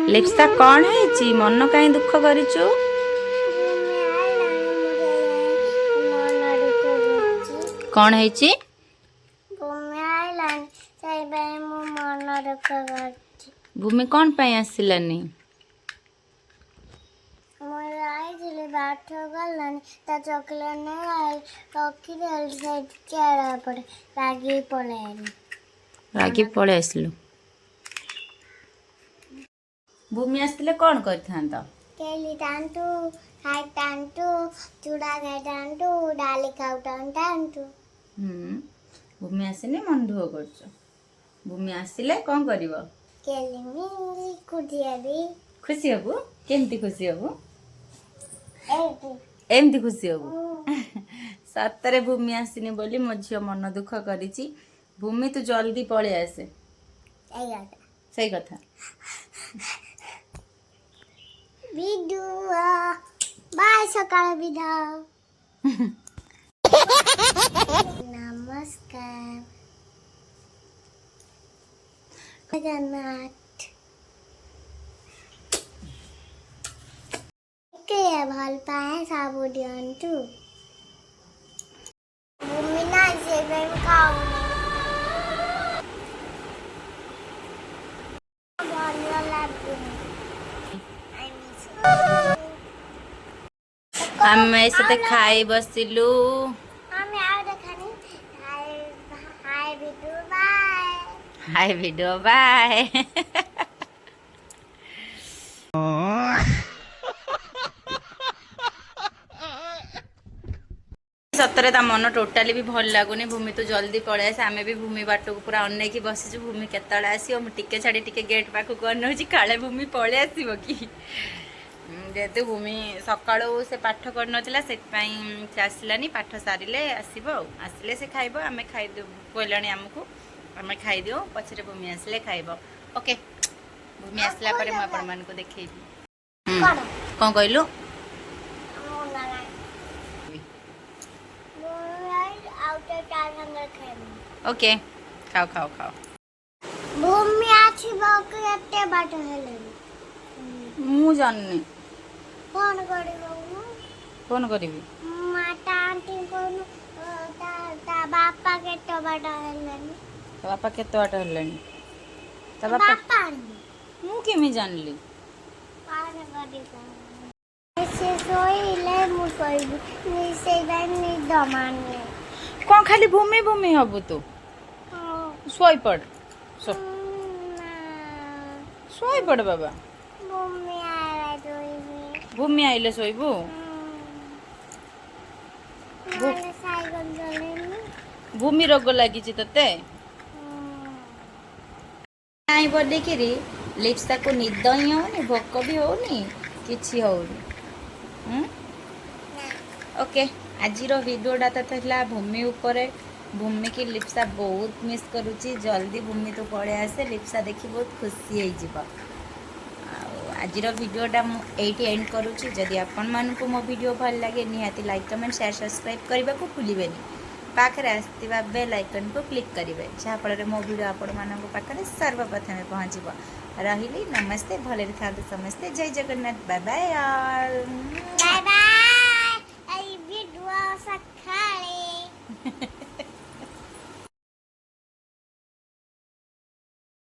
लिप्सा कौन है मन कहीं दुख करिचु कौन है भूमि कौन पे आसिलानी बाठ गलानी चॉकलेट नहीं रखी चेहरा पड़े रागी पड़े आसलु भूमि आसले कौन करथांता केली टांटू खाई टांटू चूड़ा खाई टांटू डाली खाऊ टांटू भूमि आसने मन दुख कर भूमि आसिले कौन करिवो केली मिंगी खुशी हबु केमती खुशी हबु एमती खुशी हबु सतरे भूमि आसिनी बोली मो झियो मन दुख करिछि भूमि तू जल्दी पळे आसे सही कथा विदुआ बाय सकाळ विदा नमस्कार जगन्नाथ के भल पाए साबु दियंतु भूमि ना से मैं खाऊंगी आम ऐसे खाई बसिलु हाय वीडियो बाय सतरे ता मन टोटाली भी भल लगुनि भूमि तो जल्दी पळे आसे आमे भी भूमि बाट को पूरा अनेकी बसिछु भूमि केतळे आसी मु टिके छाड़ी टिके गेट पाखु करनौची काळे भूमि पळे आसीबो की जेहेतु भूमि सकाळू से पाठ करनथिला से आसलानी पाठ सारिले आसीबो आसिले से खाइबो आमे खाइ कोइलानी हमकु आमे खाइ दियो पछरे भूमि आसले खाइबो ओके भूमि आसला परे म अपन मान को देखैबी कोन कहलु ओके खाओ खाओ खाओ भूमि आछि बक एते बाट हेले मु जाननी फोन करिबो फोन करिबी माता आंटी कोन ता बापा के तो बाट हेलेनी बापा केते बाट हेलेनी ता बापा मु केमी जानली पान करिबो से सोइले मु करिबी नि से गानी दमाने कौन खाली भूमि भूमि हबु तू सोई पड़ सोई पड़ बाबा भूमि आइले सोइबु भूमि रोग लगी तते आई बोली कि लिप्सा को निद ही होनी भोक भी होनी किछि होनी ओके आज वीडियोटा तो था भूमि उपरे भूमि की लिप्सा बहुत मिस करुच्ची जल्दी भूमि तो पड़े आसे लिप्सा देखी बहुत खुशी हो आज वीडियोटा मुझे एंड करुच्ची जदि आपण मानक मो वीडियो भल लगे निहाती लाइक कमेंट शेयर सब्सक्राइब करने को भूलें पाखे आसवा बेल आइकन को क्लिक करेंगे जहाँफल मो वीडियो आपण मान पाखे सर्वप्रथम पहुँचब रही नमस्ते भले था समस्ते जय जगन्नाथ बाय बाय।